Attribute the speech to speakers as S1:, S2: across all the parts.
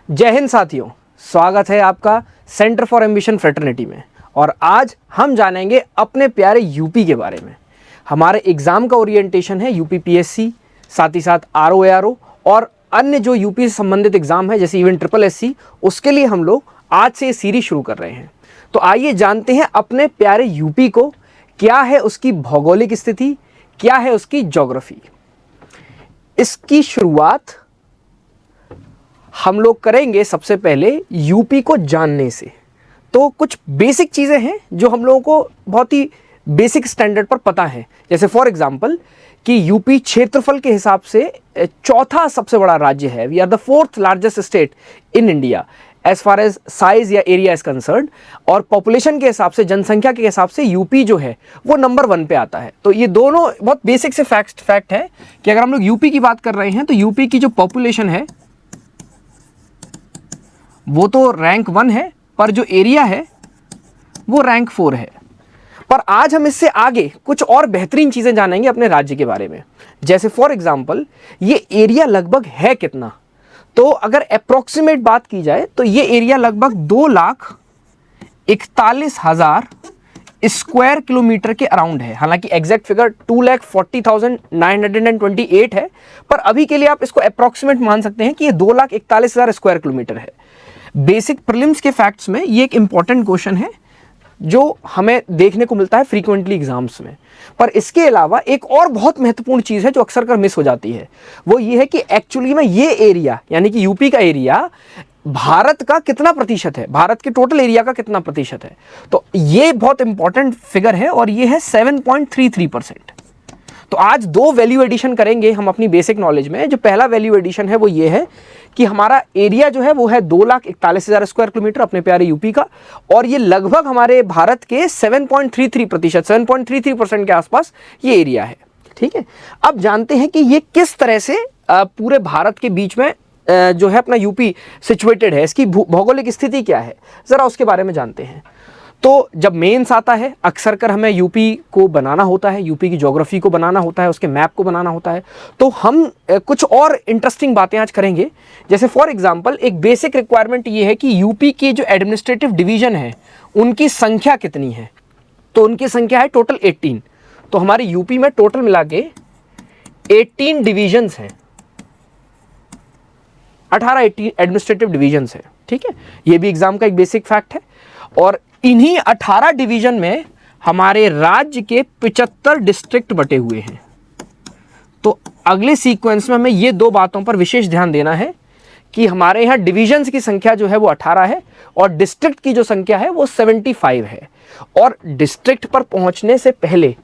S1: जय हिंद साथियों, स्वागत है आपका सेंटर फॉर एम्बिशन फ्रेटर्निटी में। और आज हम जानेंगे अपने प्यारे यूपी के बारे में। हमारे एग्ज़ाम का ओरिएंटेशन है यूपी पीएससी, साथ ही साथ आरओ एआरओ और अन्य जो यूपी से संबंधित एग्ज़ाम है जैसे इवन ट्रिपल एससी, उसके लिए हम लोग आज से ये सीरीज शुरू कर रहे हैं। तो आइए जानते हैं अपने प्यारे यूपी को, क्या है उसकी भौगोलिक स्थिति, क्या है उसकी ज्योग्राफी। इसकी शुरुआत हम लोग करेंगे सबसे पहले यूपी को जानने से। तो कुछ बेसिक चीज़ें हैं जो हम लोगों को बहुत ही बेसिक स्टैंडर्ड पर पता है। जैसे फॉर एग्जांपल कि यूपी क्षेत्रफल के हिसाब से चौथा सबसे बड़ा राज्य है। We are the fourth largest state in India as far as size या एरिया इज कंसर्न। और पॉपुलेशन के हिसाब से, जनसंख्या के हिसाब से यूपी जो है वो नंबर 1 पे आता है। तो ये दोनों बहुत बेसिक से फैक्ट है कि अगर हम लोग यूपी की बात कर रहे हैं तो यूपी की जो पॉपुलेशन है वो तो रैंक 1 है, पर जो एरिया है वो रैंक 4 है। पर आज हम इससे आगे कुछ और बेहतरीन चीजें जानेंगे अपने राज्य के बारे में। जैसे फॉर एग्जांपल ये एरिया लगभग है कितना। तो अगर अप्रोक्सीमेट बात की जाए तो ये एरिया लगभग 2,41,000 स्क्वायर किलोमीटर के अराउंड है। हालांकि एग्जैक्ट फिगर 2,40,928 है, पर अभी के लिए आप इसको अप्रोक्सीमेट मान सकते हैं कि ये 2,41,000 स्क्वायर किलोमीटर है। बेसिक प्रीलिम्स के फैक्ट्स में ये एक इंपॉर्टेंट क्वेश्चन है जो हमें देखने को मिलता है फ्रीक्वेंटली एग्जाम्स में। पर इसके अलावा एक और बहुत महत्वपूर्ण चीज़ है जो अक्सर कर मिस हो जाती है, वो ये है कि एक्चुअली में ये एरिया यानी कि यूपी का एरिया भारत का कितना प्रतिशत है, भारत के टोटल एरिया का कितना प्रतिशत है। तो ये बहुत इंपॉर्टेंट फिगर है और ये है 7.33%। तो आज दो वैल्यू एडिशन करेंगे हम अपनी बेसिक नॉलेज में। जो पहला वैल्यू एडिशन है वो ये है कि हमारा एरिया जो है वो है 2,41,000 स्क्वायर किलोमीटर अपने प्यारे यूपी का, और ये लगभग हमारे भारत के 7.33% के आसपास ये एरिया है। ठीक है, अब जानते हैं कि ये किस तरह से पूरे भारत के बीच में जो है अपना यूपी सिचुएटेड है, इसकी भौगोलिक स्थिति क्या है, जरा उसके बारे में जानते हैं। तो जब मेंस आता है अक्सर कर हमें यूपी को बनाना होता है, यूपी की ज्योग्राफी को बनाना होता है, उसके मैप को बनाना होता है। तो हम कुछ और इंटरेस्टिंग बातें आज करेंगे। जैसे फॉर एग्जांपल एक बेसिक रिक्वायरमेंट ये है कि यूपी की जो एडमिनिस्ट्रेटिव डिवीजन है उनकी संख्या कितनी है। तो उनकी संख्या है टोटल 18। तो हमारे यूपी में टोटल मिला के 18 डिविजन्स हैं, 18 एडमिनिस्ट्रेटिव डिविजन्स हैं। ठीक है, ये भी एग्जाम का एक बेसिक फैक्ट है। और इन्हीं 18 डिवीजन में हमारे राज्य के 75 डिस्ट्रिक्ट बटे हुए हैं। तो अगले सीक्वेंस में हमें ये दो बातों पर विशेष ध्यान देना है कि हमारे यहाँ डिवीजन्स की संख्या जो है वो 18 है और डिस्ट्रिक्ट की जो संख्या है वो 75 है। और डिस्ट्रिक्ट पर पहुंचने से पहले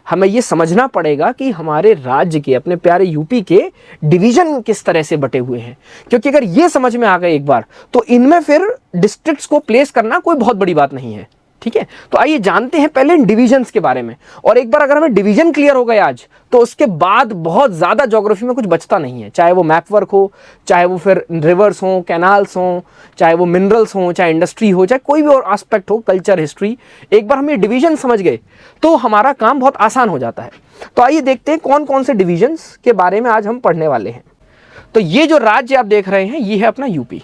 S1: हमें ये समझना पड़ेगा कि हमारे राज्य के, अपने प्यारे यूपी के डिवीजन किस तरह से बटे हुए हैं। क्योंकि अगर ये समझ में आ गए एक बार तो इनमें फिर डिस्ट्रिक्ट्स को प्लेस करना कोई बहुत बड़ी बात नहीं है। ठीक है, तो आइए जानते हैं पहले इन डिवीजन्स के बारे में। और एक बार अगर हमें डिवीजन क्लियर हो गए आज, तो उसके बाद बहुत ज़्यादा ज्योग्राफी में कुछ बचता नहीं है। चाहे वो मैप वर्क हो, चाहे वो फिर रिवर्स हो, कैनाल्स हो, चाहे वो मिनरल्स हो, चाहे इंडस्ट्री हो, चाहे कोई भी और एस्पेक्ट हो, कल्चर, हिस्ट्री, एक बार हम ये डिवीजन समझ गए तो हमारा काम बहुत आसान हो जाता है। तो आइए देखते हैं कौन कौन से डिवीजन्स के बारे में आज हम पढ़ने वाले हैं। तो ये जो राज्य आप देख रहे हैं ये है अपना यूपी।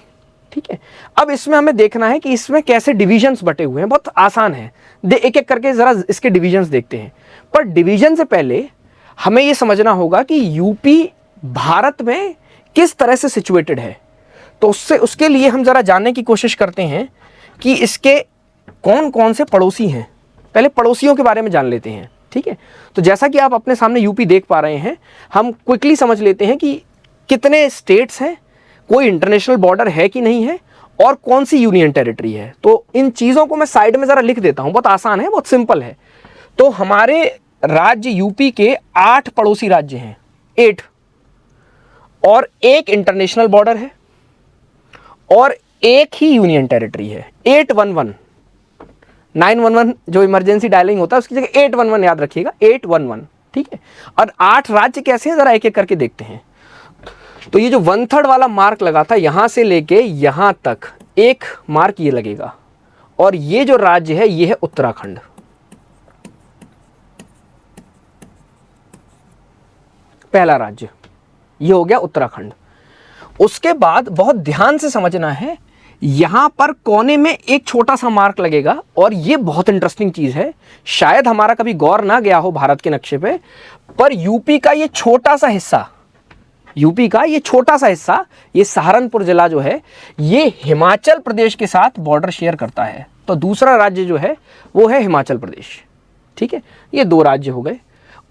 S1: ठीक है, अब इसमें हमें देखना है कि इसमें कैसे डिवीजन्स बटे हुए हैं। बहुत आसान है, एक एक करके जरा इसके डिवीजन्स देखते हैं। पर डिवीजन से पहले हमें यह समझना होगा कि यूपी भारत में किस तरह से सिचुएटेड है। तो उसके लिए हम जरा जानने की कोशिश करते हैं कि इसके कौन कौन से पड़ोसी हैं। पहले पड़ोसियों के बारे में जान लेते हैं। ठीक है, तो जैसा कि आप अपने सामने यूपी देख पा रहे हैं, हम क्विकली समझ लेते हैं कि कितने स्टेट्स हैं, कोई इंटरनेशनल बॉर्डर है कि नहीं है, और कौन सी यूनियन टेरिटरी है। तो इन चीज़ों को मैं साइड में ज़रा लिख देता हूं, बहुत आसान है, बहुत सिंपल है। तो हमारे राज्य यूपी के 8 पड़ोसी राज्य हैं, 8, और एक इंटरनेशनल बॉर्डर है और एक ही यूनियन टेरिटरी है। 811, 911 जो इमरजेंसी डायलिंग होता है उसकी जगह 811 याद रखिएगा, 811। ठीक है, और 8 राज्य कैसे हैं जरा एक एक करके देखते हैं। तो ये जो 1/3 वाला मार्क लगा था यहां से लेके यहां तक एक मार्क ये लगेगा, और ये जो राज्य है ये है उत्तराखंड। पहला राज्य ये हो गया उत्तराखंड। उसके बाद बहुत ध्यान से समझना है, यहां पर कोने में एक छोटा सा मार्क लगेगा और ये बहुत इंटरेस्टिंग चीज है, शायद हमारा कभी गौर ना गया हो भारत के नक्शे पे, पर यूपी का ये छोटा सा हिस्सा, यूपी का ये छोटा सा हिस्सा, ये सहारनपुर जिला जो है, ये हिमाचल प्रदेश के साथ बॉर्डर शेयर करता है। तो दूसरा राज्य जो है वो है हिमाचल प्रदेश। ठीक है, ये 2 राज्य हो गए।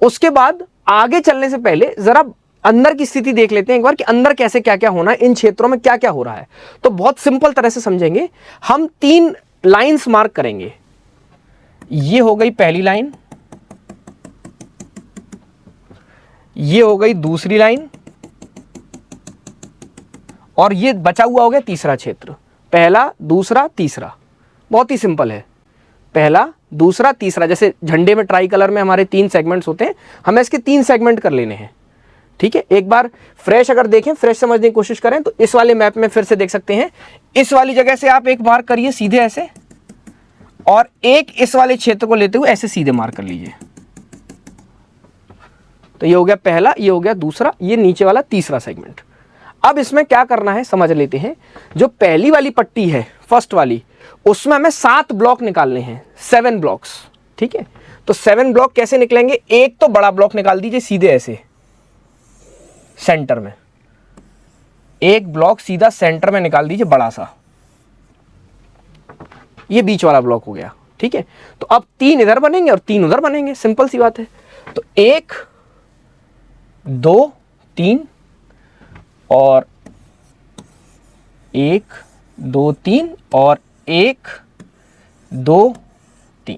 S1: उसके बाद आगे चलने से पहले जरा अंदर की स्थिति देख लेते हैं एक बार कि अंदर कैसे क्या क्या होना है, इन क्षेत्रों में क्या क्या हो रहा है। तो बहुत सिंपल तरह से समझेंगे, हम 3 लाइंस मार्क करेंगे। ये हो गई पहली लाइन, ये हो गई दूसरी लाइन, और ये बचा हुआ हो गया तीसरा क्षेत्र। पहला, दूसरा, तीसरा, बहुत ही सिंपल है। पहला, दूसरा, तीसरा, जैसे झंडे में ट्राई कलर में हमारे 3 सेगमेंट्स होते हैं, हमें इसके 3 सेगमेंट कर लेने हैं। ठीक है, एक बार फ्रेश अगर देखें, फ्रेश समझने की कोशिश करें तो इस वाले मैप में फिर से देख सकते हैं, इस वाली जगह से आप एक मार्क करिए सीधे ऐसे, और एक इस वाले क्षेत्र को लेते हुए ऐसे सीधे मार्क कर लीजिए। तो ये हो गया पहला, ये हो गया दूसरा, ये नीचे वाला तीसरा सेगमेंट। अब इसमें क्या करना है समझ लेते हैं। जो पहली वाली पट्टी है, फर्स्ट वाली, उसमें हमें 7 ब्लॉक निकालने हैं, 7 ब्लॉक्स। ठीक है, तो 7 ब्लॉक कैसे निकलेंगे? एक तो बड़ा ब्लॉक निकाल दीजिए सीधे ऐसे सेंटर में, एक ब्लॉक सीधा सेंटर में निकाल दीजिए बड़ा सा, ये बीच वाला ब्लॉक हो गया। ठीक है, तो अब 3 इधर बनेंगे और 3 उधर बनेंगे, सिंपल सी बात है। तो 1 2 3 और 1 2 3 और 1 2 3,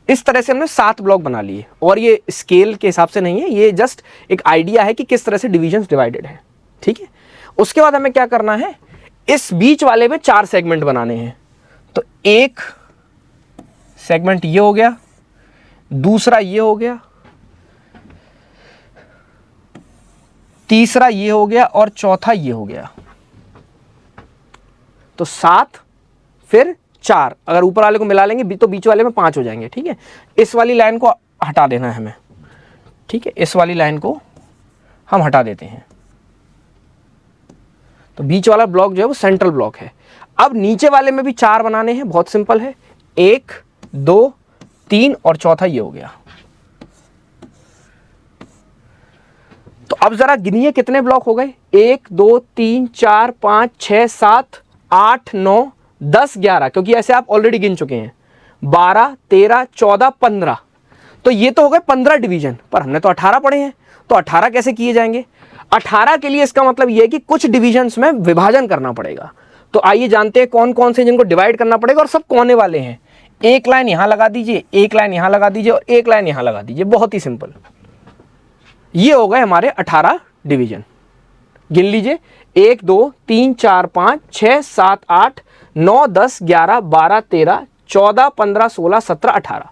S1: इस तरह से हमने 7 ब्लॉक बना लिए। और ये स्केल के हिसाब से नहीं है, ये जस्ट एक आइडिया है कि किस तरह से डिविजन्स डिवाइडेड है। ठीक है, उसके बाद हमें क्या करना है, इस बीच वाले में 4 सेगमेंट बनाने हैं। तो एक सेगमेंट ये हो गया, दूसरा ये हो गया, तीसरा ये हो गया और चौथा ये हो गया। तो 7 फिर 4, अगर ऊपर वाले को मिला लेंगे तो बीच वाले में 5 हो जाएंगे। ठीक है, इस वाली लाइन को हटा देना है हमें। ठीक है, इस वाली लाइन को हम हटा देते हैं। तो बीच वाला ब्लॉक जो है वो सेंट्रल ब्लॉक है। अब नीचे वाले में भी 4 बनाने हैं, बहुत सिंपल है, 1 2 3 और चौथा ये हो गया। तो अब जरा गिनिए कितने ब्लॉक हो गए, 1 2 3 4 5 6 7 8 9 10 11, क्योंकि ऐसे आप ऑलरेडी गिन चुके हैं, 12 13 14 15। तो ये तो हो गए 15 डिवीजन, पर हमने तो 18 पढ़े हैं। तो 18 कैसे किए जाएंगे? 18 के लिए इसका मतलब ये है कि कुछ डिविजन्स में विभाजन करना पड़ेगा। तो आइए जानते हैं कौन कौन से जिनको डिवाइड करना पड़ेगा, और सब कोने वाले हैं। एक लाइन यहां लगा दीजिए, एक लाइन यहां लगा दीजिए और एक लाइन यहां लगा दीजिए, बहुत ही सिंपल। ये हो गए हमारे 18 डिवीजन। गिन लीजिए, 1 2 3 4 5 6 7 8 9 10 11 12 13 14 15 16 17 18।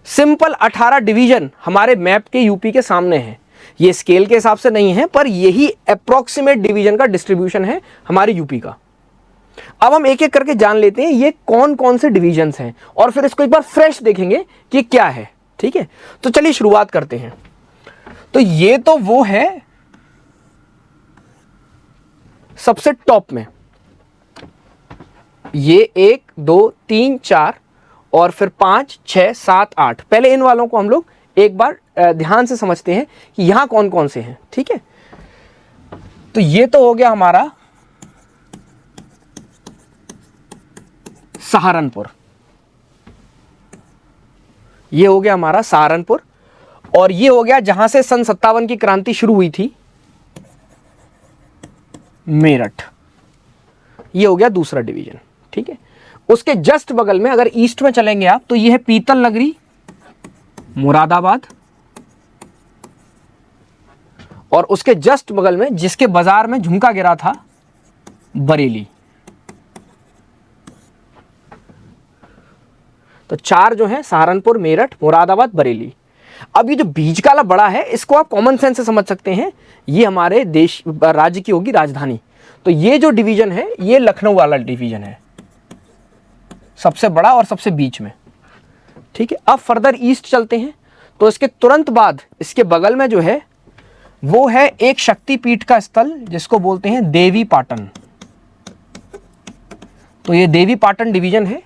S1: सिंपल 18 डिवीजन हमारे मैप के यूपी के सामने है। ये स्केल के हिसाब से नहीं है, पर यही अप्रोक्सीमेट डिवीजन का डिस्ट्रीब्यूशन है हमारे यूपी का। अब हम एक एक करके जान लेते हैं ये कौन कौन से डिवीजन्स हैं, और फिर इसको एक बार फ्रेश देखेंगे कि क्या है। ठीक है, तो चलिए शुरुआत करते हैं। तो ये तो वो है सबसे टॉप में, ये 1 2 3 4 और फिर 5 6 7 8। पहले इन वालों को हम लोग एक बार ध्यान से समझते हैं कि यहां कौन कौन से हैं। ठीक है, तो ये तो हो गया हमारा सहारनपुर, ये हो गया हमारा सहारनपुर, और ये हो गया जहां से सन 57 की क्रांति शुरू हुई थी, मेरठ। ये हो गया दूसरा डिवीजन। ठीक है, उसके जस्ट बगल में अगर ईस्ट में चलेंगे आप तो ये है पीतल नगरी, मुरादाबाद, और उसके जस्ट बगल में जिसके बाजार में झुमका गिरा था, बरेली। तो 4 जो है सहारनपुर, मेरठ, मुरादाबाद, बरेली। अब ये जो बीच काला बड़ा है इसको आप कॉमन सेंस से समझ सकते हैं, ये हमारे देश राज्य की होगी राजधानी। तो ये जो डिवीजन है ये लखनऊ वाला डिवीजन है, सबसे बड़ा और सबसे बीच में। ठीक है, अब फर्दर ईस्ट चलते हैं तो इसके तुरंत बाद इसके बगल में जो है वो है एक शक्तिपीठ का स्थल जिसको बोलते हैं देवी पाटन। तो ये देवी पाटन डिवीजन है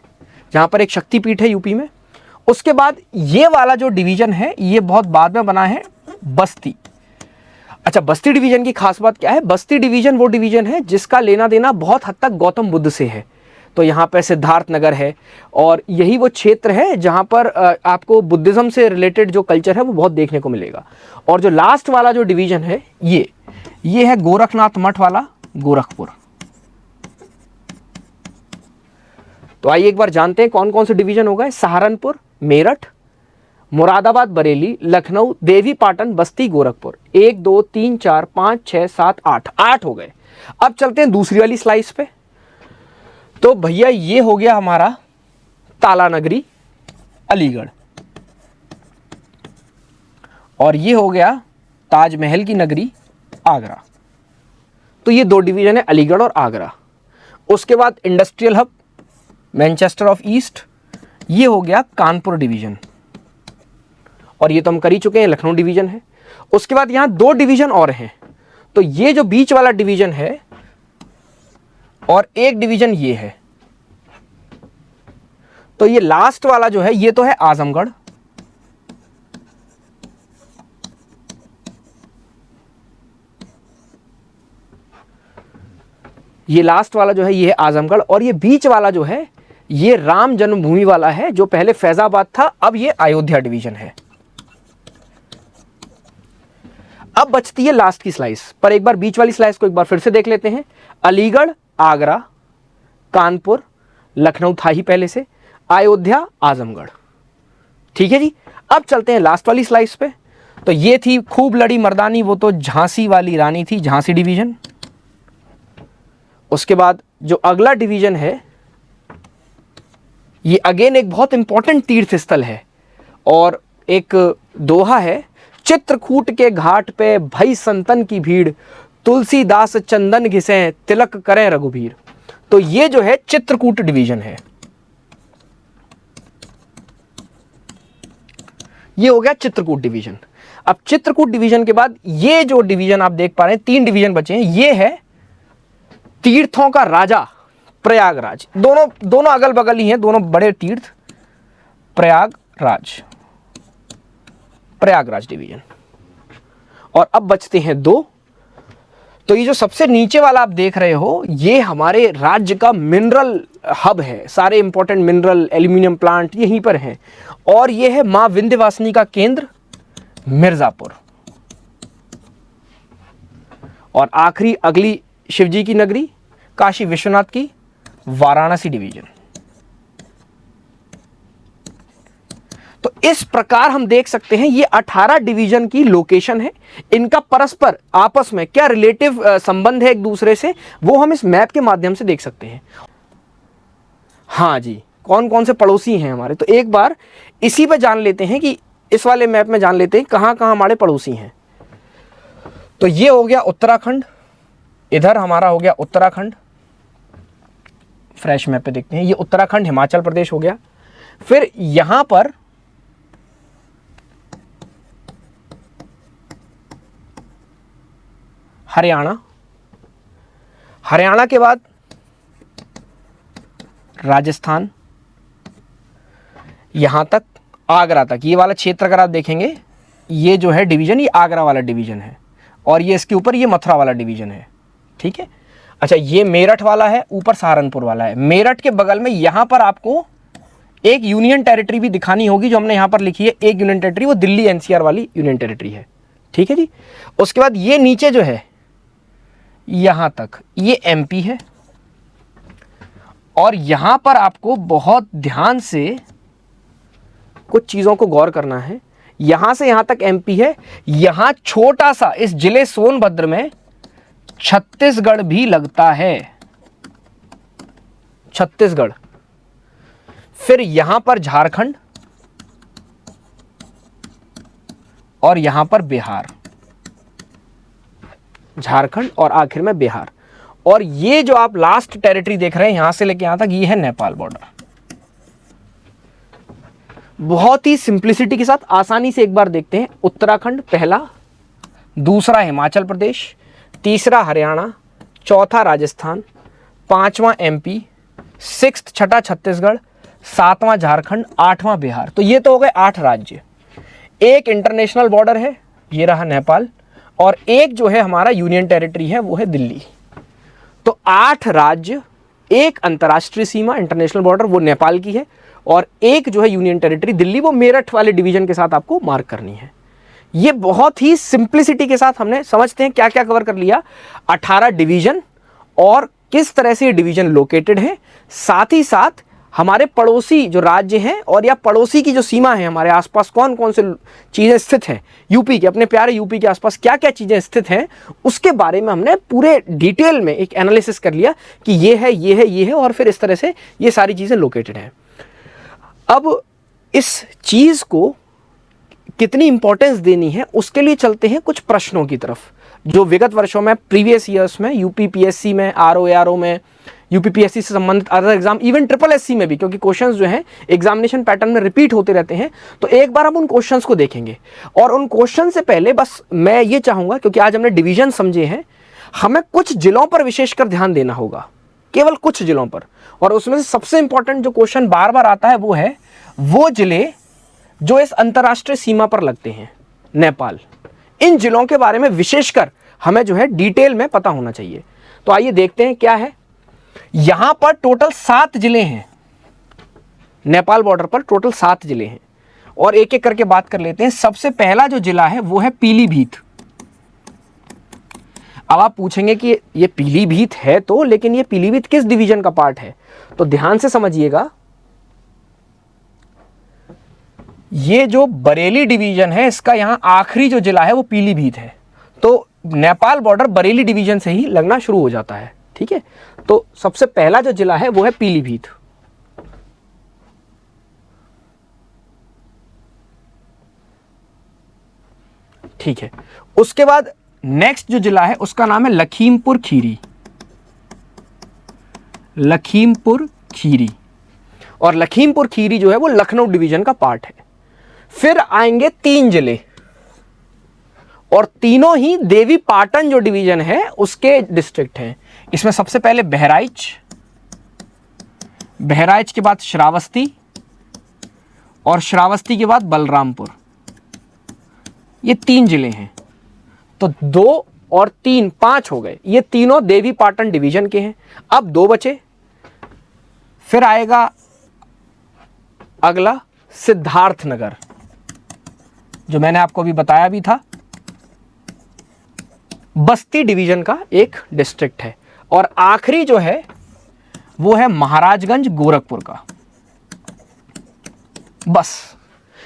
S1: जहां पर एक शक्तिपीठ है यूपी में। उसके बाद ये वाला जो डिवीजन है ये बहुत बाद में बना है, बस्ती। अच्छा, बस्ती डिवीजन की खास बात क्या है? बस्ती डिवीजन वो डिवीजन है जिसका लेना देना बहुत हद तक गौतम बुद्ध से है। तो यहाँ पे सिद्धार्थ नगर है और यही वो क्षेत्र है जहाँ पर आपको बुद्धिज्म से रिलेटेड जो कल्चर है वो बहुत देखने को मिलेगा। और जो लास्ट वाला जो डिवीजन है ये है गोरखनाथ मठ वाला, गोरखपुर। तो आइए एक बार जानते हैं कौन कौन से डिवीजन हो गए। सहारनपुर, मेरठ, मुरादाबाद, बरेली, लखनऊ, देवी पाटन, बस्ती, गोरखपुर। 1 2 3 4 5 6 7 8, 8 हो गए। अब चलते हैं दूसरी वाली स्लाइस पे। तो भैया ये हो गया हमारा ताला नगरी अलीगढ़, और ये हो गया ताजमहल की नगरी आगरा। तो ये 2 डिवीजन है, अलीगढ़ और आगरा। उसके बाद industrial hub Manchester of east, ये हो गया कानपुर डिवीजन, और ये तो हम कर ही चुके हैं, लखनऊ डिवीजन है। उसके बाद यहां 2 डिवीजन और हैं। तो ये जो बीच वाला डिवीजन है और एक डिवीजन ये है। तो ये लास्ट वाला जो है ये तो है आजमगढ़, ये लास्ट वाला जो है ये है आजमगढ़, और ये बीच वाला जो है ये राम जन्मभूमि वाला है, जो पहले फैजाबाद था, अब ये अयोध्या डिवीजन है। अब बचती है लास्ट की स्लाइस, पर एक बार बीच वाली स्लाइस को एक बार फिर से देख लेते हैं। अलीगढ़, आगरा, कानपुर, लखनऊ था ही पहले से, अयोध्या, आजमगढ़। ठीक है जी। अब चलते हैं लास्ट वाली स्लाइस पे। तो ये थी खूब लड़ी मर्दानी, वो तो झांसी वाली रानी थी, झांसी डिवीजन। उसके बाद जो अगला डिवीजन है ये अगेन एक बहुत इंपॉर्टेंट तीर्थ स्थल है और एक दोहा है। चित्रकूट के घाट पे भई संतन की भीड़, तुलसीदास चंदन घिसे तिलक करें रघुबीर। तो ये जो है चित्रकूट डिवीजन है, ये हो गया चित्रकूट डिवीजन। अब चित्रकूट डिवीजन के बाद ये जो डिवीजन आप देख पा रहे हैं, 3 डिवीजन बचे हैं। ये है तीर्थों का राजा प्रयागराज। दोनों अगल बगल ही हैं, दोनों बड़े तीर्थ, प्रयागराज डिवीजन। और अब बचते हैं 2। तो ये जो सबसे नीचे वाला आप देख रहे हो ये हमारे राज्य का मिनरल हब है, सारे इंपॉर्टेंट मिनरल, एल्यूमिनियम प्लांट यहीं पर हैं। और ये है मां विंध्यवासिनी का केंद्र मिर्जापुर। और आखिरी अगली शिवजी की नगरी काशी विश्वनाथ की वाराणसी डिवीजन। तो इस प्रकार हम देख सकते हैं ये 18 डिवीजन की लोकेशन है। इनका परस्पर आपस में क्या रिलेटिव संबंध है एक दूसरे से, वो हम इस मैप के माध्यम से देख सकते हैं। हाँ जी, कौन कौन से पड़ोसी हैं हमारे, तो एक बार इसी पे जान लेते हैं कि इस वाले मैप में जान लेते हैं कहां कहां हमारे पड़ोसी हैं। तो ये हो गया उत्तराखंड, इधर हमारा हो गया उत्तराखंड, फ्रेश मैप पे देखते हैं, ये उत्तराखंड हिमाचल प्रदेश हो गया। फिर यहां पर हरियाणा, हरियाणा के बाद राजस्थान, यहां तक आगरा तक, ये वाला क्षेत्र अगर आप देखेंगे ये जो है डिवीजन, ये आगरा वाला डिवीजन है, और ये इसके ऊपर ये मथुरा वाला डिवीजन है। ठीक है। अच्छा, ये मेरठ वाला है, ऊपर सहारनपुर वाला है। मेरठ के बगल में यहां पर आपको एक यूनियन टेरिटरी भी दिखानी होगी, जो हमने यहां पर लिखी है एक यूनियन टेरिटरी, वो दिल्ली एनसीआर वाली यूनियन टेरिटरी है। ठीक है जी। उसके बाद ये नीचे जो है यहां तक ये एमपी है, और यहां पर आपको बहुत ध्यान से कुछ चीजों को गौर करना है। यहां से यहां तक एमपी है, यहां छोटा सा इस जिले सोनभद्र में छत्तीसगढ़ भी लगता है, छत्तीसगढ़। फिर यहां पर झारखंड और यहां पर बिहार, झारखंड और आखिर में बिहार। और ये जो आप लास्ट टेरिटरी देख रहे हैं यहां से लेके यहां तक, ये है नेपाल बॉर्डर। बहुत ही सिंप्लिसिटी के साथ आसानी से एक बार देखते हैं। उत्तराखंड पहला, दूसरा हिमाचल प्रदेश, तीसरा हरियाणा, चौथा राजस्थान, पांचवा एमपी, सिक्स्थ छठा छत्तीसगढ़, सातवां झारखंड, आठवां बिहार। तो ये तो हो गए 8 राज्य। एक इंटरनेशनल बॉर्डर है, ये रहा नेपाल, और एक जो है हमारा यूनियन टेरिटरी है, वो है दिल्ली। तो 8 राज्य, एक अंतर्राष्ट्रीय सीमा इंटरनेशनल बॉर्डर वो नेपाल की है, और एक जो है यूनियन टेरिटरी दिल्ली, वो मेरठ वाले डिवीजन के साथ आपको मार्क करनी है। ये बहुत ही सिंप्लिसिटी के साथ हमने समझते हैं क्या क्या कवर कर लिया, 18 डिवीजन और किस तरह से ये डिवीजन लोकेटेड है, साथ ही साथ हमारे पड़ोसी जो राज्य हैं और या पड़ोसी की जो सीमा है, हमारे आसपास कौन कौन से चीज़ें स्थित हैं, यूपी के, अपने प्यारे यूपी के आसपास क्या क्या चीज़ें स्थित हैं, उसके बारे में हमने पूरे डिटेल में एक एनालिसिस कर लिया कि ये है, ये है, ये है, और फिर इस तरह से ये सारी चीज़ें लोकेटेड हैं। अब इस चीज़ को कितनी इंपॉर्टेंस देनी है, उसके लिए चलते हैं कुछ प्रश्नों की तरफ, जो विगत वर्षों में प्रीवियस ईयर्स में यूपीपीएससी में, आरओएआरओ में, यूपीपीएससी से संबंधित other exam, even triple SC में भी, क्योंकि क्वेश्चंस जो हैं एग्जामिनेशन पैटर्न में रिपीट होते रहते हैं। तो एक बार हम उन क्वेश्चंस को देखेंगे, और उन क्वेश्चन से पहले बस मैं ये चाहूंगा, क्योंकि आज हमने डिवीजन समझे हैं, हमें कुछ जिलों पर विशेषकर ध्यान देना होगा, केवल कुछ जिलों पर। और उसमें से सबसे इंपॉर्टेंट जो क्वेश्चन बार बार आता है वो है वो जिले जो इस अंतर्राष्ट्रीय सीमा पर लगते हैं, नेपाल। इन जिलों के बारे में विशेषकर हमें जो है डिटेल में पता होना चाहिए। तो आइए देखते हैं क्या है। यहां पर टोटल 7 जिले हैं, नेपाल बॉर्डर पर टोटल 7 जिले हैं, और एक एक करके बात कर लेते हैं। सबसे पहला जो जिला है वो है पीलीभीत। अब आप पूछेंगे कि ये पीलीभीत है तो, लेकिन ये पीलीभीत किस डिवीजन का पार्ट है? तो ध्यान से समझिएगा, ये जो बरेली डिवीजन है, इसका यहां आखिरी जो जिला है वो पीलीभीत है। तो नेपाल बॉर्डर बरेली डिवीजन से ही लगना शुरू हो जाता है, ठीक है। तो सबसे पहला जो जिला है वो है पीलीभीत। ठीक है, उसके बाद नेक्स्ट जो जिला है उसका नाम है लखीमपुर खीरी। लखीमपुर खीरी, और लखीमपुर खीरी जो है वो लखनऊ डिवीजन का पार्ट है। फिर आएंगे 3 जिले, और तीनों ही देवी पाटन जो डिवीजन है उसके डिस्ट्रिक्ट हैं। इसमें सबसे पहले बहराइच, बहराइच के बाद श्रावस्ती, और श्रावस्ती के बाद बलरामपुर। ये 3 जिले हैं। तो 2 और 3 5 हो गए, ये तीनों देवी पाटन डिवीजन के हैं। अब 2 बचे। फिर आएगा अगला सिद्धार्थनगर, जो मैंने आपको अभी बताया भी था, बस्ती डिवीजन का एक डिस्ट्रिक्ट है। और आखिरी जो है वो है महाराजगंज गोरखपुर का। बस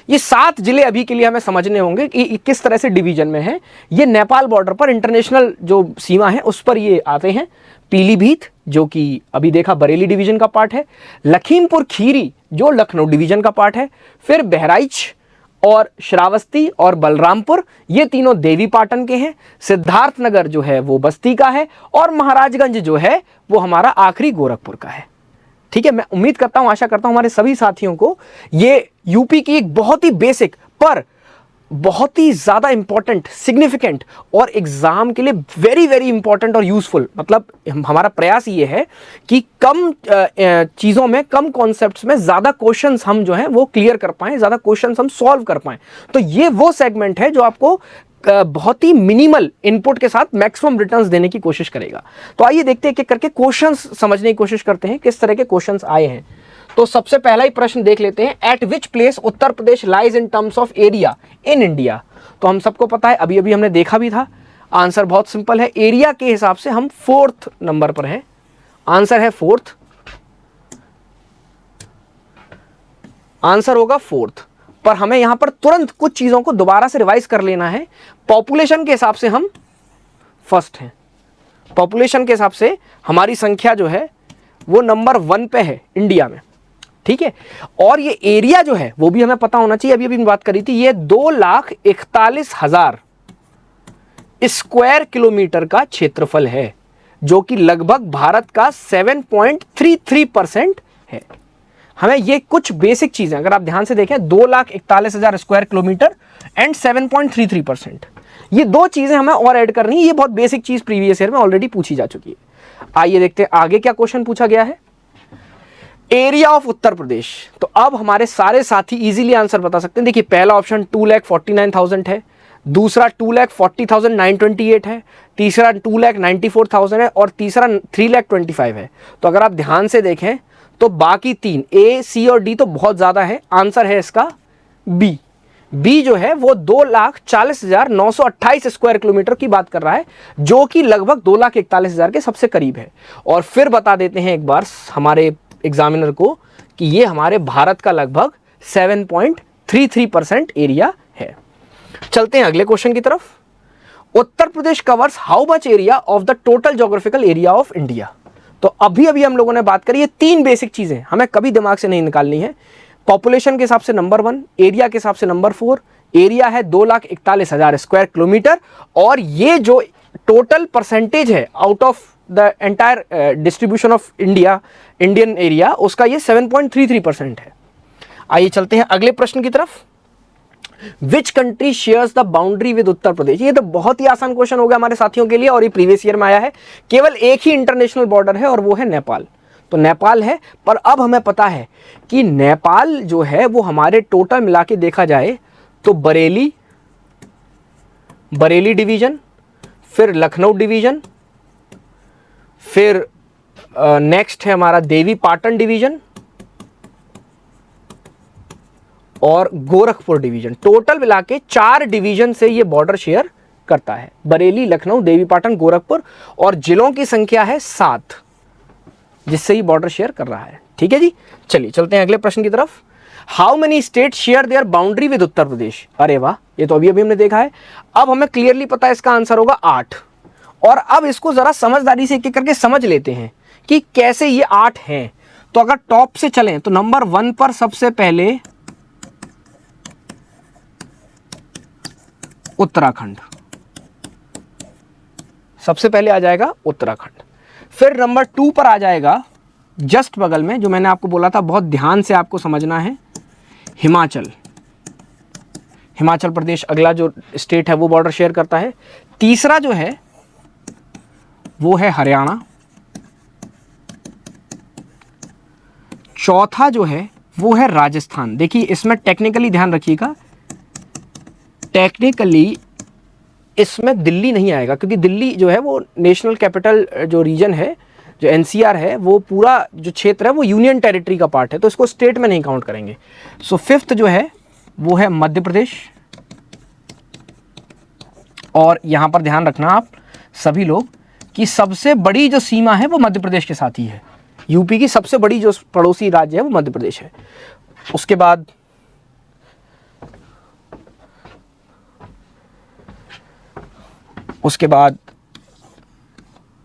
S1: ये 7 जिले अभी के लिए हमें समझने होंगे कि किस तरह से डिवीजन में है। ये नेपाल बॉर्डर पर इंटरनेशनल जो सीमा है उस पर ये आते हैं। पीलीभीत जो कि अभी देखा बरेली डिवीजन का पार्ट है, लखीमपुर खीरी जो लखनऊ डिवीजन का पार्ट है, फिर बहराइच और श्रावस्ती और बलरामपुर ये तीनों देवी पाटन के हैं, सिद्धार्थनगर जो है वो बस्ती का है, और महाराजगंज जो है वो हमारा आखिरी गोरखपुर का है। ठीक है, मैं उम्मीद करता हूं, आशा करता हूं हमारे सभी साथियों को ये यूपी की एक बहुत ही बेसिक पर बहुत ही ज़्यादा इंपॉर्टेंट, सिग्निफिकेंट और एग्जाम के लिए वेरी वेरी इंपॉर्टेंट और यूजफुल, मतलब हमारा प्रयास ये है कि कम चीज़ों में, कम कॉन्सेप्ट्स में ज़्यादा क्वेश्चंस हम जो हैं वो क्लियर कर पाएं, ज़्यादा क्वेश्चंस हम सॉल्व कर पाएं। तो ये वो सेगमेंट है जो आपको बहुत ही मिनिमल इनपुट के साथ मैक्सिमम रिटर्न्स देने की कोशिश करेगा। तो आइए देखते हैं कि करके क्वेश्चंस समझने की कोशिश करते हैं किस तरह के क्वेश्चंस आए हैं। तो सबसे पहला ही प्रश्न देख लेते हैं, eight which place Uttar Pradesh lies in terms of area in India. तो हम सबको पता है, अभी अभी हमने देखा भी था, आंसर बहुत सिंपल है। एरिया के हिसाब से हम 4th नंबर पर हैं, आंसर है 4th, आंसर होगा 4th। पर हमें यहां पर तुरंत कुछ चीजों को दोबारा से रिवाइज कर लेना है। पॉपुलेशन के हिसाब से हम फर्स्ट हैं, पॉपुलेशन के हिसाब से हमारी संख्या जो है वो नंबर 1 पे है इंडिया में, ठीक है। और ये एरिया जो है वो भी हमें पता होना चाहिए, अभी अभी बात करी थी, ये 2,41,000 स्क्वायर किलोमीटर का क्षेत्रफल है, जो कि लगभग भारत का 7.33% है। हमें ये कुछ बेसिक चीजें अगर आप ध्यान से देखें, 2,41,000 स्क्वायर किलोमीटर एंड 7.33%, ये दो चीजें हमें और ऐड करनी है, ये बहुत बेसिक चीज प्रीवियस ईयर में ऑलरेडी पूछी जा चुकी है। आइए देखते हैं आगे क्या क्वेश्चन पूछा गया है। एरिया ऑफ उत्तर प्रदेश। तो अब हमारे सारे साथी इजीली आंसर बता सकते हैं। देखिए पहला ऑप्शन 2,49,000 है, दूसरा 2,40,928 है, तीसरा 2,94,000 है और तीसरा 3,25,000 है। तो अगर आप ध्यान से देखें तो बाकी तीन ए, सी और डी तो बहुत ज्यादा है। आंसर है इसका बी। बी जो है वो 2,40,928 स्क्वायर किलोमीटर की बात कर रहा है, जो कि लगभग 2,41,000 के सबसे करीब है। और फिर बता देते हैं एक बार हमारे एग्जामिनर को कि ये हमारे भारत का लगभग 7.33% एरिया है। चलते हैं अगले क्वेश्चन की तरफ। Uttar Pradesh covers how much area of the total geographical area of India. तो अभी हम लोगों ने बात करी ये तीन बेसिक चीजें हमें कभी दिमाग से नहीं निकालनी है। पॉपुलेशन के हिसाब से नंबर 1, एरिया के हिसाब से नंबर 4। एरिया है 2,41,000 स्क्वायर किलोमीटर और ये जो टोटल परसेंटेज है out of the entire distribution of Indian area, उसका ये 7.33% है। आइए चलते हैं अगले प्रश्न की तरफ। Which country shares the boundary with Uttar Pradesh. ये तो बहुत ही आसान क्वेश्चन हो गया हमारे साथियों के लिए और ये प्रीवियस ईयर में आया है। केवल एक ही इंटरनेशनल बॉर्डर है और वो है नेपाल। तो नेपाल है, पर अब हमें पता है कि नेपाल जो है वो हमारे टोटल मिला के देखा जाए तो बरेली डिवीजन, फिर लखनऊ डिवीजन, फिर नेक्स्ट है हमारा देवी पाटन डिवीजन और गोरखपुर डिवीजन। टोटल मिला के 4 डिवीजन से ये बॉर्डर शेयर करता है। बरेली, लखनऊ, देवी पाटन, गोरखपुर और जिलों की संख्या है 7, जिससे ये बॉर्डर शेयर कर रहा है। ठीक है जी, चलिए चलते हैं अगले प्रश्न की तरफ। How many state share their boundary with Uttar Pradesh. अरे वाह, ये तो अभी हमने देखा है। अब हमें क्लियरली पता है इसका आंसर होगा 8। और अब इसको जरा समझदारी से एक एक करके समझ लेते हैं कि कैसे ये 8 हैं। तो अगर टॉप से चलें तो नंबर 1 पर सबसे पहले उत्तराखंड, सबसे पहले आ जाएगा उत्तराखंड। फिर नंबर 2 पर आ जाएगा जस्ट बगल में, जो मैंने आपको बोला था बहुत ध्यान से आपको समझना है, हिमाचल प्रदेश अगला जो स्टेट है वो बॉर्डर शेयर करता है। तीसरा जो है वो है हरियाणा। चौथा जो है वो है राजस्थान। देखिए इसमें टेक्निकली ध्यान रखिएगा, टेक्निकली इसमें दिल्ली नहीं आएगा क्योंकि दिल्ली जो है वो नेशनल कैपिटल जो रीजन है, जो एनसीआर है, वो पूरा जो क्षेत्र है वो यूनियन टेरिटरी का पार्ट है, तो इसको स्टेट में नहीं काउंट करेंगे। सो 5th जो है वो है मध्य प्रदेश। और यहां पर ध्यान रखना आप सभी लोग कि सबसे बड़ी जो सीमा है वो मध्य प्रदेश के साथ ही है। यूपी की सबसे बड़ी जो पड़ोसी राज्य है वो मध्य प्रदेश है। उसके बाद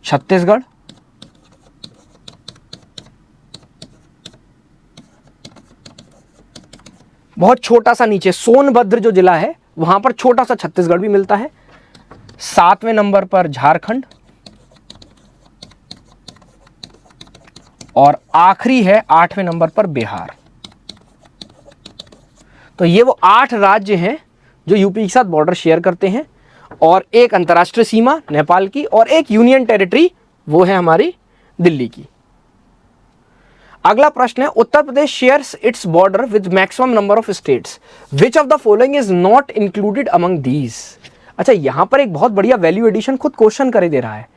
S1: छत्तीसगढ़, बहुत छोटा सा नीचे सोनभद्र जो जिला है वहां पर छोटा सा छत्तीसगढ़ भी मिलता है। 7वें नंबर पर झारखंड और आखिरी है 8वें नंबर पर बिहार। तो ये वो 8 राज्य हैं जो यूपी के साथ बॉर्डर शेयर करते हैं और एक अंतर्राष्ट्रीय सीमा नेपाल की और एक यूनियन टेरिटरी वो है हमारी दिल्ली की। अगला प्रश्न है, Uttar Pradesh shares its border with maximum number of states, which of the following is not included among these. अच्छा, यहां पर एक बहुत बढ़िया वैल्यू एडिशन खुद क्वेश्चन कर दे रहा है।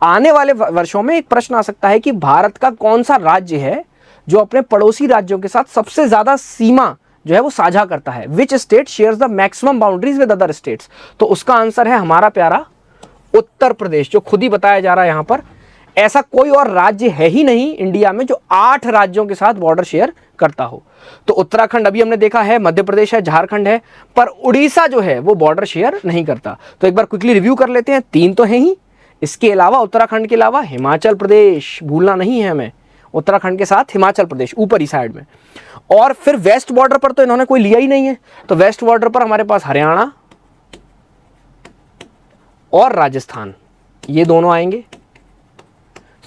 S1: आने वाले वर्षों में एक प्रश्न आ सकता है कि भारत का कौन सा राज्य है जो अपने पड़ोसी राज्यों के साथ सबसे ज्यादा सीमा जो है वो साझा करता है। Which state shares the maximum boundaries with other states. तो उसका आंसर है हमारा प्यारा उत्तर प्रदेश, जो खुद ही बताया जा रहा है यहां पर। ऐसा कोई और राज्य है ही नहीं इंडिया में जो 8 राज्यों के साथ बॉर्डर शेयर करता हो। तो उत्तराखंड अभी हमने देखा है, मध्य प्रदेश है, झारखंड है, पर उड़ीसा जो है वो बॉर्डर शेयर नहीं करता। तो एक बार क्विकली रिव्यू कर लेते हैं, 3 तो हैं ही। इसके अलावा उत्तराखंड के अलावा हिमाचल प्रदेश भूलना नहीं है हमें, उत्तराखंड के साथ हिमाचल प्रदेश ऊपर ही साइड में। और फिर वेस्ट बॉर्डर पर तो इन्होंने कोई लिया ही नहीं है, तो वेस्ट बॉर्डर पर हमारे पास हरियाणा और राजस्थान, ये दोनों आएंगे।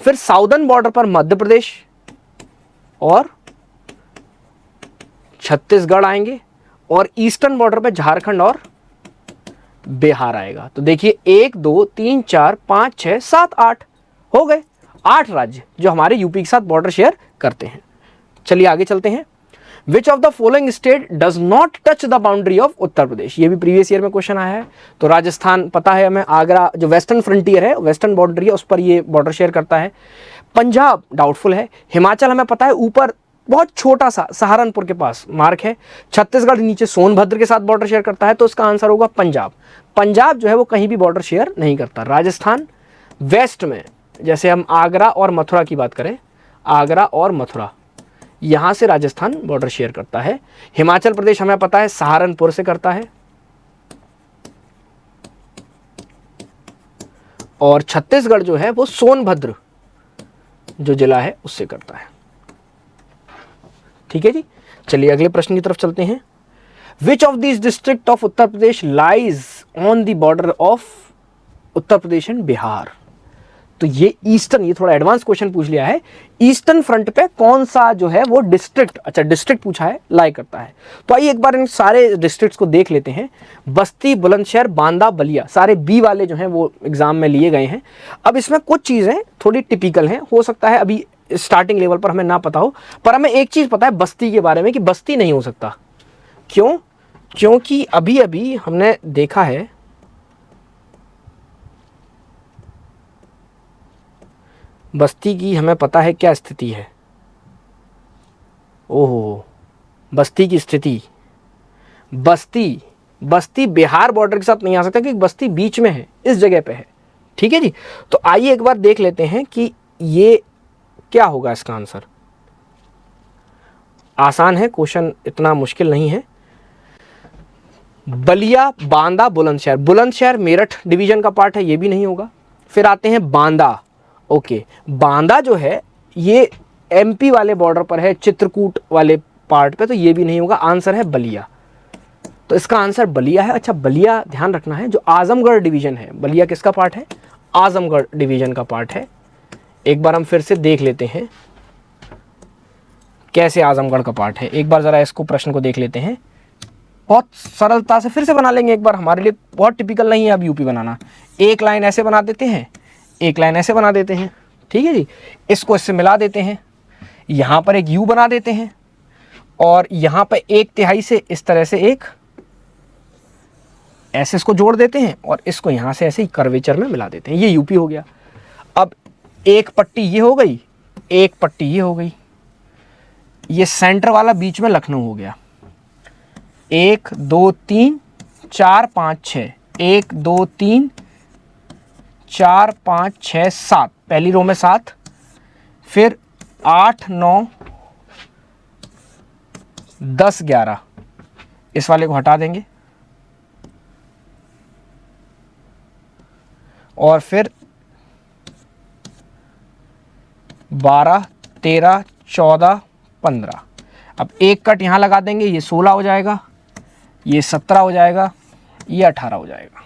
S1: फिर साउदर्न बॉर्डर पर मध्य प्रदेश और छत्तीसगढ़ आएंगे और ईस्टर्न बॉर्डर पर झारखंड और बिहार आएगा। तो देखिए 1 2 3 4 5 6 7 8 हो गए 8 राज्य जो हमारे यूपी के साथ बॉर्डर शेयर करते हैं। चलिए आगे चलते हैं। Which of the following state does not touch the boundary of Uttar Pradesh, ये भी प्रीवियस ईयर में क्वेश्चन आया है। तो राजस्थान पता है हमें, आगरा जो वेस्टर्न फ्रंटियर है, वेस्टर्न बाउंड्री है, उस पर ये बॉर्डर शेयर करता है। पंजाब डाउटफुल है। हिमाचल हमें पता है ऊपर बहुत छोटा सा सहारनपुर के पास मार्क है। छत्तीसगढ़ नीचे सोनभद्र के साथ बॉर्डर शेयर करता है, तो इसका आंसर होगा पंजाब। पंजाब जो है वो कहीं भी बॉर्डर शेयर नहीं करता। राजस्थान वेस्ट में, जैसे हम आगरा और मथुरा की बात करें, आगरा और मथुरा यहां से राजस्थान बॉर्डर शेयर करता है। हिमाचल प्रदेश हमें पता है सहारनपुर से करता है, और छत्तीसगढ़ जो है वो सोनभद्र जो जिला है उससे करता है। ठीक है जी, चलिए अगले प्रश्न की तरफ चलते हैं। Which of this district of Uttar Pradesh lies on the border of Uttar Pradesh and Bihar. तो ये ईस्टर्न, ये थोड़ा एडवांस क्वेश्चन पूछ लिया है, ईस्टर्न फ्रंट पे कौन सा जो है वो डिस्ट्रिक्ट, अच्छा डिस्ट्रिक्ट पूछा है, लाई करता है। तो आइए एक बार इन सारे डिस्ट्रिक्ट्स को देख लेते हैं। बस्ती, बुलंदशहर, बांदा, बलिया, सारे बी वाले जो हैं वो एग्जाम में लिए गए हैं। अब इसमें कुछ चीज़ें थोड़ी टिपिकल हैं, हो सकता है अभी स्टार्टिंग लेवल पर हमें ना पता हो, पर हमें एक चीज़ पता है बस्ती के बारे में कि बस्ती नहीं हो सकता। क्यों? क्योंकि अभी अभी हमने देखा है बस्ती की, हमें पता है क्या स्थिति है। ओहो, बस्ती की स्थिति, बस्ती बिहार बॉर्डर के साथ नहीं आ सकता क्योंकि बस्ती बीच में है, इस जगह पे है। ठीक है जी, तो आइए एक बार देख लेते हैं कि ये क्या होगा इसका आंसर। आसान है क्वेश्चन, इतना मुश्किल नहीं है। बलिया, बांदा, बुलंदशहर। बुलंदशहर मेरठ डिवीजन का पार्ट है, ये भी नहीं होगा। फिर आते हैं बांदा। ओके, बांदा जो है ये एमपी वाले बॉर्डर पर है, चित्रकूट वाले पार्ट पे, तो ये भी नहीं होगा। आंसर है बलिया, तो इसका आंसर बलिया है। अच्छा, बलिया ध्यान रखना है, जो आजमगढ़ डिवीजन है, बलिया किसका पार्ट है? आजमगढ़ डिवीजन का पार्ट है। एक बार हम फिर से देख लेते हैं कैसे आजमगढ़ का पार्ट है। एक बार ज़रा इसको, प्रश्न को देख लेते हैं, बहुत सरलता से फिर से बना लेंगे एक बार, हमारे लिए बहुत टिपिकल नहीं है अब यूपी बनाना। एक लाइन ऐसे बना देते हैं, एक लाइन ऐसे बना देते हैं। ठीक है जी, इसको इससे मिला देते हैं, यहाँ पर एक यू बना देते हैं, और यहाँ पर 1/3 से इस तरह से एक ऐसे इसको जोड़ देते हैं, और इसको यहाँ से ऐसे ही कर्वेचर में मिला देते हैं। ये यूपी हो गया। अब एक पट्टी ये हो गई, एक पट्टी ये हो गई, ये सेंटर वाला बीच में लखनऊ हो गया। 1 2 3 4 5 6, 1 2 3 4 5 6 7, पहली रो में 7, फिर 8 9 10 11, इस वाले को हटा देंगे, और फिर 12 13 14 15। अब एक कट यहाँ लगा देंगे, ये 16 हो जाएगा, ये 17 हो जाएगा, ये 18 हो जाएगा।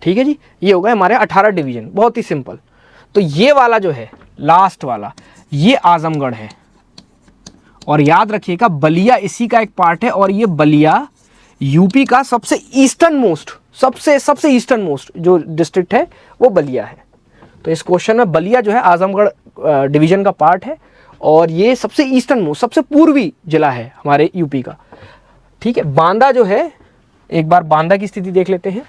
S1: ठीक है जी, ये हो गए हमारे 18 डिवीजन, बहुत ही सिंपल। तो ये वाला जो है लास्ट वाला, ये आजमगढ़ है, और याद रखिएगा बलिया इसी का एक पार्ट है, और ये बलिया यूपी का सबसे ईस्टर्न मोस्ट, सबसे ईस्टर्न मोस्ट जो डिस्ट्रिक्ट है वो बलिया है। तो इस क्वेश्चन में बलिया जो है आजमगढ़ डिवीजन का पार्ट है, और ये सबसे ईस्टर्न मोस्ट, सबसे पूर्वी जिला है हमारे यूपी का। ठीक है, बांदा जो है, एक बार बांदा की स्थिति देख लेते हैं।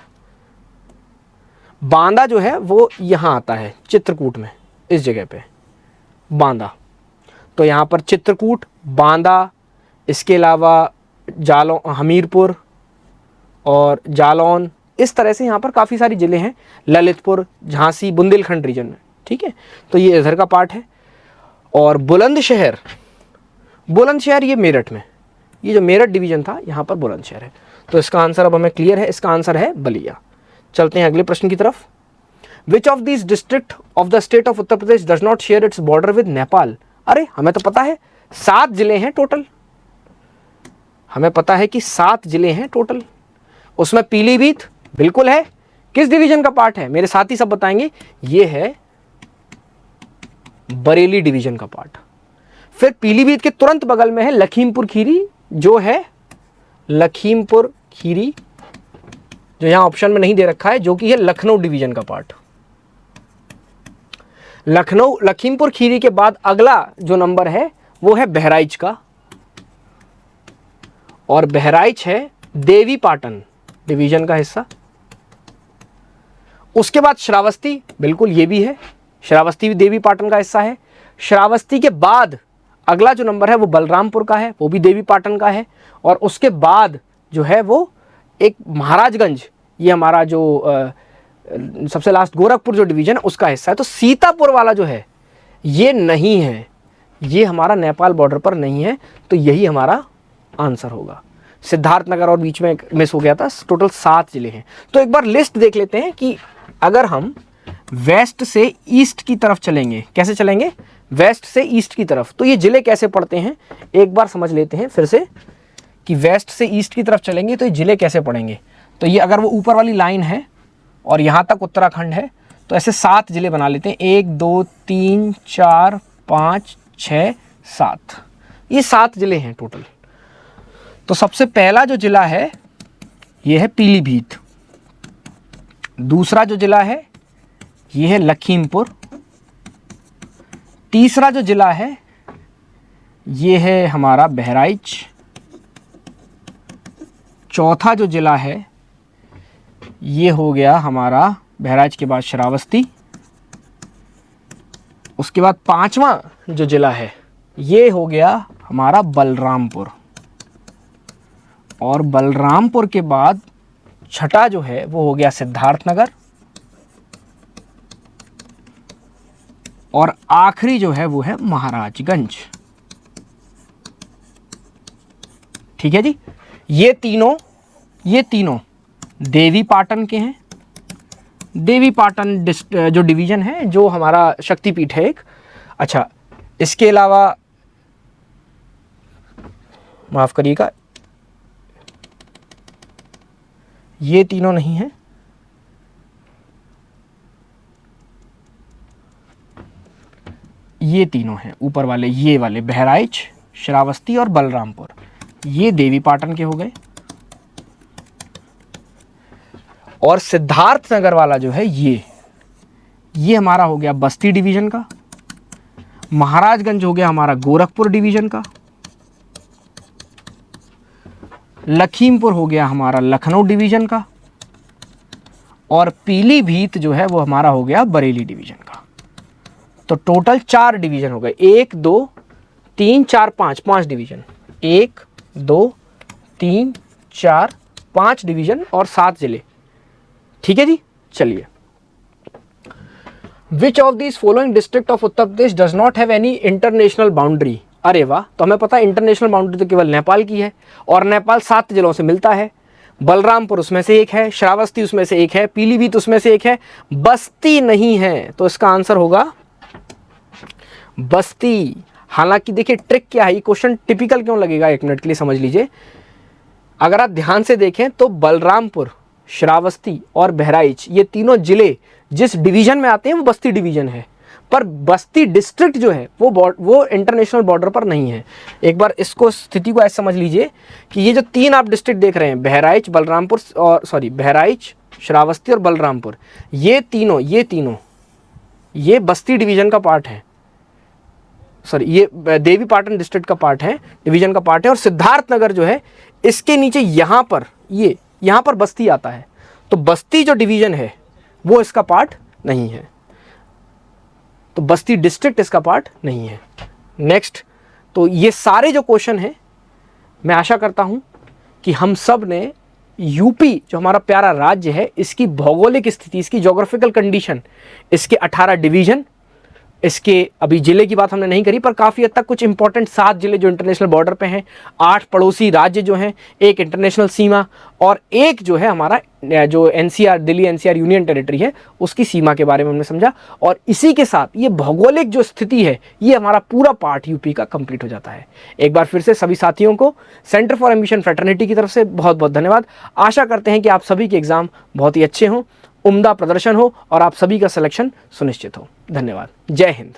S1: बांदा जो है वो यहाँ आता है चित्रकूट में, इस जगह पे बांदा। तो यहाँ पर चित्रकूट, बांदा, इसके अलावा जालौन, हमीरपुर और जालौन, इस तरह से यहाँ पर काफ़ी सारी ज़िले हैं, ललितपुर, झांसी, बुंदेलखंड रीजन में। ठीक है, तो ये इधर का पार्ट है। और बुलंदशहर ये मेरठ में, ये जो मेरठ डिवीजन था यहाँ पर बुलंदशहर है। तो इसका आंसर अब हमें क्लियर है, इसका आंसर है बलिया। चलते हैं अगले प्रश्न की तरफ। Which of this district of the state of Uttar Pradesh does not share its border with Nepal. अरे हमें तो पता है 7 जिले हैं टोटल, हमें पता है कि 7 जिले हैं टोटल। उसमें पीलीभीत बिल्कुल है, किस डिवीजन का पार्ट है मेरे साथी सब बताएंगे, ये है बरेली डिवीजन का पार्ट। फिर पीलीभीत के तुरंत बगल में है लखीमपुर खीरी, जो है लखीमपुर खीरी, जो यहाँ ऑप्शन में नहीं दे रखा है, जो कि है लखनऊ डिवीजन का पार्ट। लखनऊ, लखीमपुर खीरी के बाद अगला जो नंबर है वो है बहराइच का, और बहराइच है देवी पाटन डिवीजन का हिस्सा। उसके बाद श्रावस्ती, बिल्कुल ये भी है, श्रावस्ती भी देवी पाटन का हिस्सा है। श्रावस्ती के बाद अगला जो नंबर है वो बलरामपुर का है, वो भी देवी पाटन का है। और उसके बाद जो है वो एक महाराजगंज, ये हमारा जो सबसे लास्ट गोरखपुर जो डिवीजन है उसका हिस्सा है। तो सीतापुर वाला जो है ये नहीं है, ये हमारा नेपाल बॉर्डर पर नहीं है, तो यही हमारा आंसर होगा। सिद्धार्थनगर और बीच में मिस हो गया था। टोटल 7 जिले हैं। तो एक बार लिस्ट देख लेते हैं कि अगर हम वेस्ट से ईस्ट की तरफ चलेंगे, कैसे चलेंगे, वेस्ट से ईस्ट की तरफ, तो ये जिले कैसे पड़ते हैं एक बार समझ लेते हैं फिर से, कि वेस्ट से ईस्ट की तरफ चलेंगे तो ये जिले कैसे पड़ेंगे। तो ये अगर वो ऊपर वाली लाइन है और यहाँ तक उत्तराखंड है, तो ऐसे 7 जिले बना लेते हैं, 1 2 3 4 5 6 7, ये 7 जिले हैं टोटल। तो सबसे पहला जो जिला है ये है पीलीभीत, दूसरा जो जिला है ये है लखीमपुर, तीसरा जो जिला है ये है हमारा बहराइच, चौथा जो जिला है ये हो गया हमारा बहराइच के बाद श्रावस्ती, उसके बाद 5वां जो जिला है ये हो गया हमारा बलरामपुर, और बलरामपुर के बाद छठा जो है वो हो गया सिद्धार्थनगर, और आखिरी जो है वो है महाराजगंज। ठीक है जी, ये तीनों देवी पाटन के हैं। देवी पाटन जो डिवीजन है, जो हमारा शक्तिपीठ है एक। अच्छा, इसके अलावा माफ करिएगा, ये तीनों नहीं है, ये तीनों हैं ऊपर वाले, ये वाले बहराइच, श्रावस्ती और बलरामपुर, ये देवी पाटन के हो गए। और सिद्धार्थनगर वाला जो है ये हमारा हो गया बस्ती डिवीजन का। महाराजगंज हो गया हमारा गोरखपुर डिवीजन का। लखीमपुर हो गया हमारा लखनऊ डिवीजन का, और पीलीभीत जो है वो हमारा हो गया बरेली डिवीजन का। तो टोटल 4 डिवीजन हो गए, 1 2 3 4 5 डिवीजन, 1 2 3 4 5 डिवीजन और 7 जिले। ठीक है जी, चलिए। Which of this following district of Uttar Pradesh does not have any international boundary. अरे वाह, तो हमें पता है इंटरनेशनल बाउंड्री तो केवल नेपाल की है, और नेपाल 7 जिलों से मिलता है। बलरामपुर उसमें से एक है, श्रावस्ती उसमें से एक है, पीलीभीत उसमें से एक है, बस्ती नहीं है। तो इसका आंसर होगा बस्ती। हालांकि देखिए ट्रिक क्या है, ये क्वेश्चन टिपिकल क्यों लगेगा, 1 मिनट के लिए समझ लीजिए। अगर आप ध्यान से देखें तो बलरामपुर, श्रावस्ती और बहराइच, ये तीनों जिले जिस डिवीजन में आते हैं वो बस्ती डिवीजन है, पर बस्ती डिस्ट्रिक्ट जो है वो इंटरनेशनल बॉर्डर पर नहीं है। एक बार इसको, स्थिति को ऐसे समझ लीजिए कि ये जो 3 आप डिस्ट्रिक्ट देख रहे हैं, बहराइच, बलरामपुर और बहराइच, श्रावस्ती और बलरामपुर, ये तीनों ये बस्ती डिवीजन का पार्ट है, ये देवी पाटन डिस्ट्रिक्ट का पार्ट है, डिवीजन का पार्ट है। और सिद्धार्थनगर जो है इसके नीचे यहाँ पर बस्ती आता है, तो बस्ती जो डिवीजन है वो इसका पार्ट नहीं है, तो बस्ती डिस्ट्रिक्ट इसका पार्ट नहीं है। नेक्स्ट, तो ये सारे जो क्वेश्चन हैं, मैं आशा करता हूं कि हम सब ने यूपी जो हमारा प्यारा राज्य है, इसकी भौगोलिक स्थिति, इसकी ज्योग्राफिकल कंडीशन, इसके 18 डिवीजन, इसके अभी जिले की बात हमने नहीं करी, पर काफ़ी हद तक कुछ इंपॉर्टेंट 7 जिले जो इंटरनेशनल बॉर्डर पे हैं, 8 पड़ोसी राज्य जो हैं, एक इंटरनेशनल सीमा, और एक जो है हमारा जो NCR, Delhi NCR union territory है, उसकी सीमा के बारे में हमने समझा। और इसी के साथ ये भौगोलिक जो स्थिति है, ये हमारा पूरा पार्ट यूपी का कंप्लीट हो जाता है। एक बार फिर से सभी साथियों को सेंटर फॉर एम्बिशन फ्रेटर्निटी की तरफ से बहुत बहुत धन्यवाद। आशा करते हैं कि आप सभी के एग्जाम बहुत ही अच्छे हों, उम्दा प्रदर्शन हो और आप सभी का सिलेक्शन सुनिश्चित हो। धन्यवाद। जय हिंद।